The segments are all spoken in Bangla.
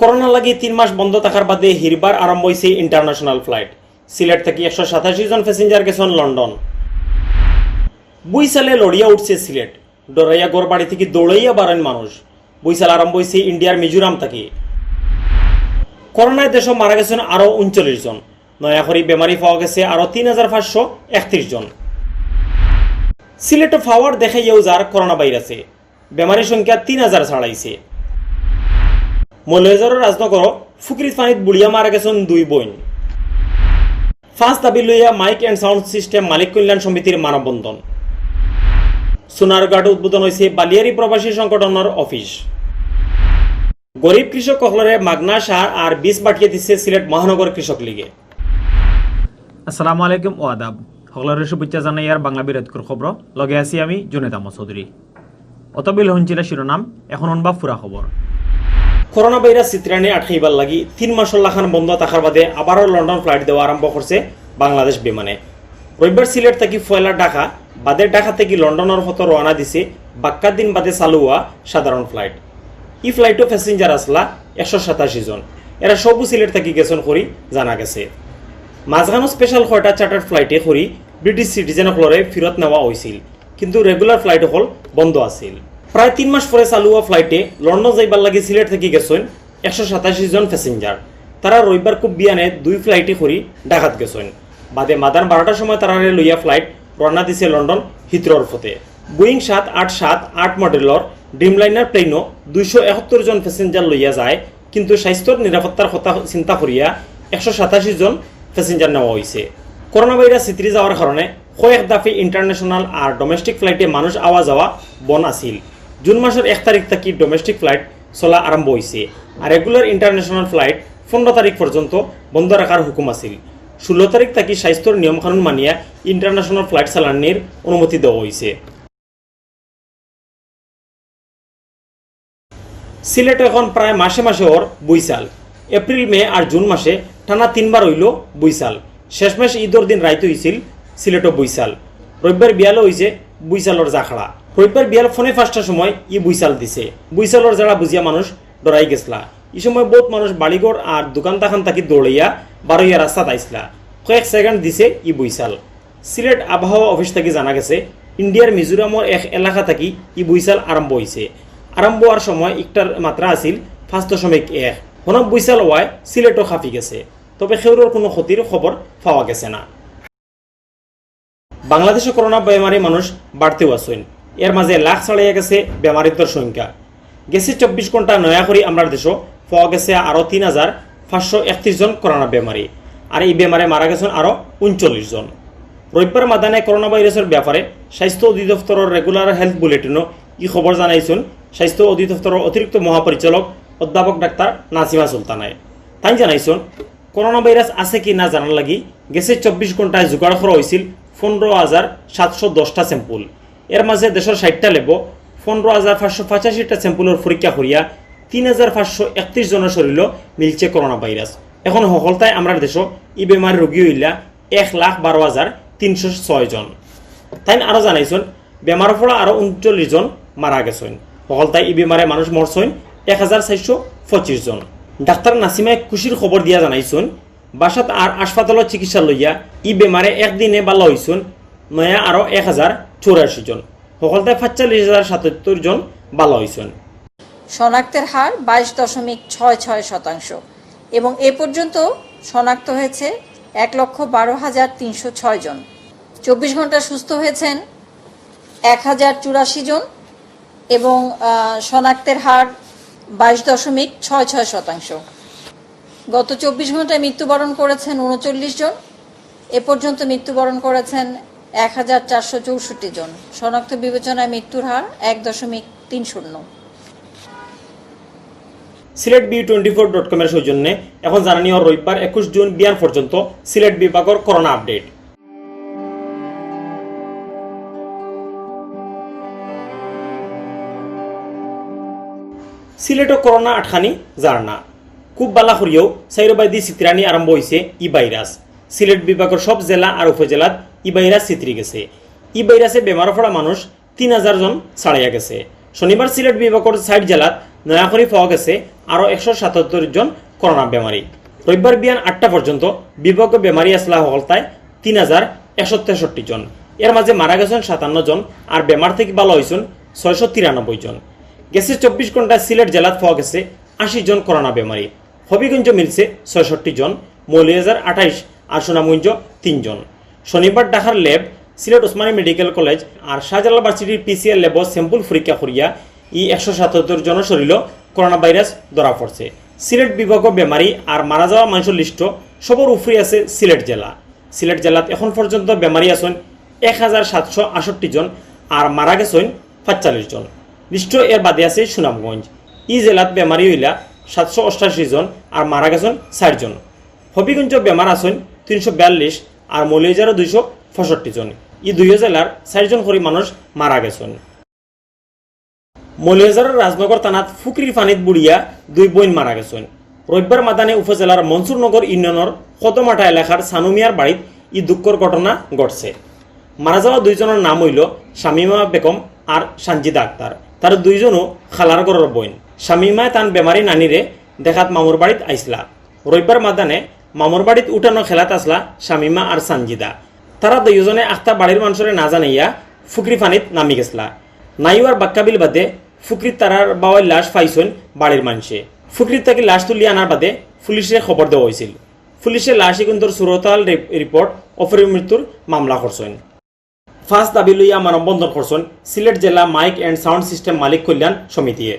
করোনা লাগি 3 মাস বন্ধ থাকার বাদে হিরবার আরম্ভ হয়েছে ইন্টারন্যাশনাল ফ্লাইট। সিলেট থেকে 187 জন প্যাসেঞ্জার গেছেন লন্ডন। বইসালে লড়িয়া উঠছে সিলেট, ডরাইয়া গড় বাড়ি থেকে দৌড়াইয়া বাড়েন মানুষ। বইসাল আরম্ভ হয়েছে ইন্ডিয়ার মিজোরাম থেকে। করোনায় দেশ মারা গেছেন আরও 39 জন। নয়াখরি বেমারি পাওয়া গেছে আরও 3531 জন। সিলেটে ফাওয়ার দেখাইয়াও যার করোনা ভাইরাসে বেমারির সংখ্যা 3000 ছাড়াইছে। মৌলভীবাজারের রাজনগর ফুকরিত পানিত বুড়িয়া মারা গেছেন 2 বোন। ফাঁস দাবি লইয়া মাইক অ্যান্ড সাউন্ড সিস্টেম মালিক কল্যাণ সমিতির মানববন্ধন। সোনারগাঁও উদ্বোধন হয়েছে বালিয়ারি প্রবাসী সংগঠনের অফিস। গরিব কৃষক হলরে মাগনা সার আর বীজ বাটিয়ে দিচ্ছে সিলেট মহানগর কৃষক লীগে। আসসালামু আলাইকুম ও আদাব। সকলের শুভেচ্ছা জানাই আর বাংলাবিউটভির খবর লগে আছি আমি জুনেদ আহমদ চৌধুরী। অতবিল হঞ্চিলা শিরোনাম, এখন অনবা ফুরা খবর। করোনা ভাইরাস চিত্রাণী আটকাইবার লাগি 3 মাসের লাখান বন্ধ থাকার বাদে আবারও লন্ডন ফ্লাইট দেওয়া আরম্ভ করছে বাংলাদেশ বিমানে। রবিবার সিলেট থেকে ফয়লা ঢাকা বাদে ঢাকা থেকে লন্ডনের পথে রওনা দিছে বাক্কা দিন বাদে চালু হওয়া সাধারণ ফ্লাইট। এই ফ্লাইটও প্যাসেঞ্জার আসলা 187 জন। এরা সবু সিলেট থেকে গেছেন করি জানা গেছে। মাঝখানো স্পেশাল 6টা চার্টার ফ্লাইটে করি ব্রিটিশ সিটিজেনসকলরে ফেরত নেওয়া হয়েছিল, কিন্তু রেগুলার ফ্লাইট হল বন্ধ আছিল। প্রায় 3 মাস পরে চালু হওয়া ফ্লাইটে লন্ডন যাইবার লাগি সিলেট থেকে গেছেন 187 জন প্যাসেঞ্জার। তারা রবিবার খুব বিয়ানে 2 ফ্লাইটে করি ঢাকাত গেছেন। বাদে মাদান 12টার সময় তারা লইয়া ফ্লাইট রওনা দিছে লন্ডন হিথ্রোর পথে। বোয়িং 787-8 মডেলর ড্রিমলাইনার প্লেনও 271 জন প্যাসেঞ্জার লইয়া যায়, কিন্তু স্বাস্থ্যর নিরাপত্তার কথা চিন্তা করিয়া 187 জন প্যাসেঞ্জার নেওয়া হয়েছে। করোনা ভাইরাস ছিত্রি যাওয়ার কারণে কয়েক দাফে ইন্টারন্যাশনাল আর ডোমেস্টিক ফ্লাইটে মানুষ আওয়া যাওয়া বন আছিল। জুন মাসের 1 তারিখ থেকে ডোমেস্টিক ফ্লাইট চলা আরম্ভ হয়েছে, আর রেগুলার ইন্টারন্যাশনাল ফ্লাইট 15 তারিখ পর্যন্ত বন্ধ রাখার হুকুম আছিল। 16 তারিখ থেকে স্বাস্থ্যর নিয়মকানুন মানিয়া ইন্টারন্যাশনাল ফ্লাইট চালানির অনুমতি দেওয়া হয়েছে। সিলেট এখন প্রায় মাসে মাসে ওর বইসাল। এপ্রিল, মে আর জুন মাসে টানা 3 বার হইল বইসাল। শেষমেশ ঈদর দিন রাইত হয়েছিল সিলেটও বইসাল। রবিবার বিয়ালও হয়েছে বইসালর জাখড়া। রবিবার বিয়াল ফোনে 5টার সময় ই বইসাল দিছে। বইসালর যারা বুঝিয়া মানুষ ডরাই গেছলা। এই সময় বহুত মানুষ বাড়িঘর আর দোকান তাখান থাকি দৌড়াইয়া বারোইয়া রাস্তাত আইসলা। কয়েক সেকেন্ড দিছে ই বইসাল। সিলেট আবহাওয়া অফিস থেকে জানা গেছে ইন্ডিয়ার মিজোরামর এক এলাকা থাকি ই বইসাল আরম্ভ হয়েছে। আরম্ভ হওয়ার সময় একটার মাত্রা আছিল 5.1। হনক বইসাল হওয়ায় সিলেটও খাফি গেছে, তবে সেউরের কোনো ক্ষতির খবর পাওয়া গেছে না। বাংলাদেশে করোনা বেমারি মানুষ বাড়তেও আসেন। এর মাঝে লাখ ছাড়াইয়া গেছে বেমারিত্বর সংখ্যা। গেছে 24 ঘন্টা নয়া করি আমরা দেশও পাওয়া গেছে আরও 3531 জন করোনা বেমারি, আর এই বেমারে মারা গেছেন আরও 39 জন। রবিবার মাদানে করোনা ভাইরাসের ব্যাপারে স্বাস্থ্য অধিদপ্তরের রেগুলার হেলথ বুলেটিনও ই খবর জানাইছেন স্বাস্থ্য অধিদপ্তরের অতিরিক্ত মহাপরিচালক অধ্যাপক ডাক্তার নাসিমা সুলতানায়। তাই জানাইছেন করোনা ভাইরাস আছে কি না জানার লাগি গেছে 24 ঘন্টায় জোগাড় করা হয়েছিল 15,710টা স্যাম্পল। এর মাঝে দেশের 60টা লেব 15,585টা স্যাম্পলের পরীক্ষা করিয়া 3,531 জনের শরীরও মিলছে করোনা ভাইরাস। এখন সফলতায় আমরা দেশ ই বেমারি রোগী হইলা 1,12,306 জন। তাই আরও জানাইছেন বেমারের ফলে আরও 39 জন মারা গেছেন। সফলতায় ই বেমারে মানুষ মরছেন 1,425 জন। ডাক্তার নাসিমায় খুশির খবর দিয়া জানাইছেন বাসাত আর হাসপাতালের চিকিৎসা লইয়া ই বেমারে একদিনে ভালো হয়েছেন নয়া আরও 1,084 জন। সফলতায় 45,077 জন ভালো হয়েছেন। শনাক্তের হার 22.66% এবং এ পর্যন্ত শনাক্ত হয়েছে 1,12,306 জন। 24 ঘন্টা সুস্থ হয়েছেন 1,084 জন এবং শনাক্তের হার 22.66%। গত 24 ঘন্টায় মৃত্যুবরণ করেছেন 39 জন। এ পর্যন্ত মৃত্যুবরণ করেছেন 1,464 জন। শনাক্ত বিবেচনায় মৃত্যুর হার 1.30। সিলেট BU24.com এর সৌজন্যে এখন জানানীয় রবিবার 21 জুন বিয়ান পর্যন্ত সিলেট বিভাগের করোনা আপডেট। সিলেটও করোনা আটখানি যার না খুব বালা করিও সাইরবাইদি চিত্রানি আরম্ভ হয়েছে ই ভাইরাস। সিলেট বিভাগের সব জেলা আর উপজেলাত ই ভাইরাস চিত্রি গেছে। ই ভাইরাসে বেমার পড়া মানুষ 3,000 জন ছাড়াইয়া গেছে। শনিবার সিলেট বিভাগের 60 জেলাত নয়া করে পাওয়া গেছে আরও 177 জন করোনা বেমারি। রবিবার বিয়ান 8টা পর্যন্ত বিভাগ বেমারি আসলা হলতায় 3163 জন। এর মাঝে মারা গেছেন 57 জন আর বেমার থেকে ভালো হয়েছেন 693 জন। গেছে 24 ঘন্টায় সিলেট জেলাত পাওয়া গেছে 80 জন করোনা বেমারি। হবিগঞ্জ মিলছে 66 জন, মৌলভীবাজার 28 আর সুনামগঞ্জ 3 জন। শনিবার ঢাকার lab Sylhet Osmani medical college আর শাহজালাল ভার্সিটির পিসিআর ল্যাব স্যাম্পল পরীক্ষা করিয়া 177 জনের শরীরে করোনা ভাইরাস ধরা পড়ছে। সিলেট বিভাগ বেমারি আর মারা যাওয়া মানুষের লিস্ট সবর উপরে আছে সিলেট জেলা। সিলেট জেলাত এখন পর্যন্ত বেমারি আছেন 1768 জন আর মারা গেছেন 45 জন। লিস্ট এর বাদে আছে সুনামগঞ্জ। ই জেলাত বেমারি হইলা 788 জন আর মারা গেছেন 60 জন। হবিগঞ্জ বেমার আছেন 342 আর মৌলভীবাজারও 265 জন। ই 2 জেলার 4 জন করে মানুষ মারা গেছেন। মৌলভীবাজারের রাজনগর থানাত ফুকরির পানিত বুড়িয়া 2 বোন মারা গেছেন। রবিবার মাদানে উপজেলার মনসুরনগর ইউনিয়নের কদমাটা এলাকার সানুমিয়ার বাড়িত ই দুঃখর ঘটনা ঘটছে। মারা যাওয়া 2 জনের নাম হইল শামিমা বেগম আর সানজিদা আক্তার। তার 2 জনও খালার ঘরের বোন। শামিমায় তান বেমারি নানিরে দেখাত মামুর বাড়িত আইসলা। রবিবার মাদানে মামুর বাড়িত উঠানো খেলাত আসলা শামিমা আর সানজিদা। তারা 2 জনে আখতা বাড়ির মানুষরে না জানাইয়া ফুকরি পানিত নামি গেছলা। নাইওয়ার বাক্কাবিল বাদে ফুকরির তারার বাওয়ার লাশ পাইছেন বাড়ির মানুষে। ফুকরির তাকে লাশ তুলিয়ে আনার বাদে পুলিশে খবর দেওয়া হয়েছিল। পুলিশে লাশ ইগুন্তর সুরতাল রিপোর্ট অপমৃত্যুর মামলা করছেন। ফার্স্ট দাবি লইয়া মানববন্ধন করছেন সিলেট জেলা মাইক অ্যান্ড সাউন্ড সিস্টেম মালিক কল্যাণ সমিতিয়ে।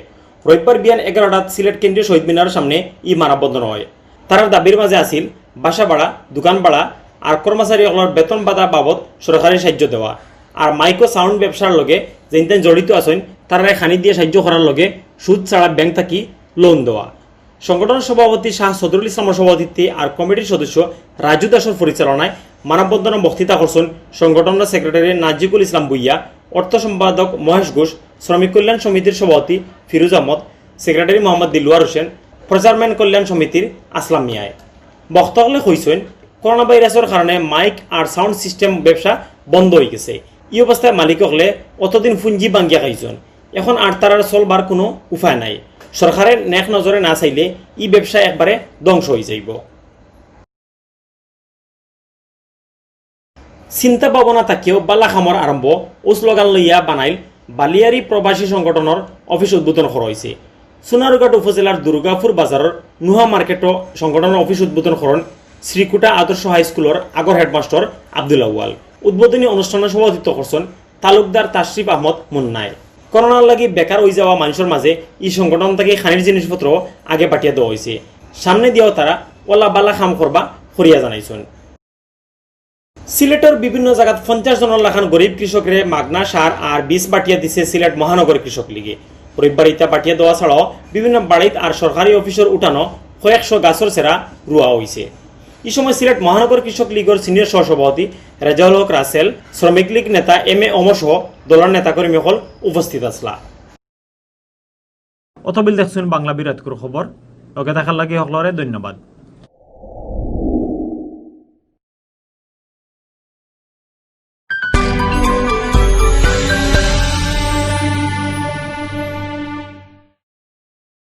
রবিবার বিয়ান 11টাত সিলেট কেন্দ্রীয় শহীদ মিনারের সামনে ই মানববন্ধন হয়। তারার দাবির মাঝে আছিল বাসা ভাড়া, দোকান ভাড়া আর কর্মচারীসকলের বেতন বাধা বাবদ সরকারি সাহায্য দেওয়া আর মাইক ও সাউন্ড ব্যবসার লগে যেন জড়িত আছেন তারা খানি দিয়ে সাহায্য করার লগে সুদ ছাড়া ব্যাংক থাকি লোন দেওয়া। সংগঠনের সভাপতি শাহ সদরুল ইসলামের সভাপতিত্বে আর কমিটির সদস্য রাজু দাসের পরিচালনায় মানববন্ধনে বক্তৃতা করছেন সংগঠনের সেক্রেটারি নাজিকুল ইসলাম বুইয়া, অর্থ সম্পাদক মহেশ ঘোষ, শ্রমিক কল্যাণ সমিতির সভাপতি ফিরোজ আহমদ, সেক্রেটারি মোহাম্মদ দিলওয়ার হোসেন, প্রচারম্যান কল্যাণ সমিতির আসলাম মিয়ায়। বক্তাসকলে কইছেন করোনা ভাইরাসের কারণে মাইক আর সাউন্ড সিস্টেম ব্যবসা বন্ধ হয়ে গেছে। এই অবস্থায় মালিকসকলে অতদিন পুঁজি ভাঙ্গিয়া খাইছেন। এখন আর তারার চলবার কোনো উপায় নাই। সরকারের নেক নজরে না চাইলে ই ব্যবসা একবারে ধ্বংস হয়ে যাইব। চিন্তা ভাবনা থাকিও বালা খামর আরম্ভ ও স্লোগান লইয়া বানাইল বালিয়ারি প্রবাসী সংগঠনের অফিস উদ্বোধন করা হয়েছে। সোনারঘাট উপজেলার দুর্গাপুর বাজারের নুহা মার্কেটও সংগঠনের অফিস উদ্বোধন করেন শ্রীকুটা আদর্শ হাই স্কুলের আগর হেডমাস্টার আব্দুল আউয়াল। উদ্বোধনী অনুষ্ঠানে সভাপতিত্ব করছেন তালুকদার তাশরিফ আহমদ মুন্নায়। করোনার লাগি বেকার হয়ে যাওয়া মানুষের মাঝে এই সংগঠন থেকে খানির জিনিসপত্র আগে পাঠিয়ে দেওয়া হয়েছে। সামনে দিয়েও তারা ওলা বালা খাম করবা করিয়া জানাইছেন। সিলেটের বিভিন্ন জায়গাত 50 জনের লাখান গরিব কৃষকরে মাগনা সার আর বীজ পাঠিয়ে দিছে সিলেট মহানগর কৃষক লীগে। রবিবার ইটা পাঠিয়ে দেওয়া ছাড়াও বিভিন্ন বাড়িত আর সরকারি অফিসের উঠানো কয়েকশো গাছের সেরা রুয়া হয়েছে। এই সময় সিলেট মহানগর কৃষক লীগের সিনিয়র সহসভাপতি রেজাউল হক রাসেল, শ্রমিক লীগ নেতা MA অমর সহ দলের নেতাকর্মীসকল উপস্থিত আসলা। অতবিল দেখছেন বাংলা বিরাটকুর খবর। লগে থাকার লাগে সকলরে ধন্যবাদ।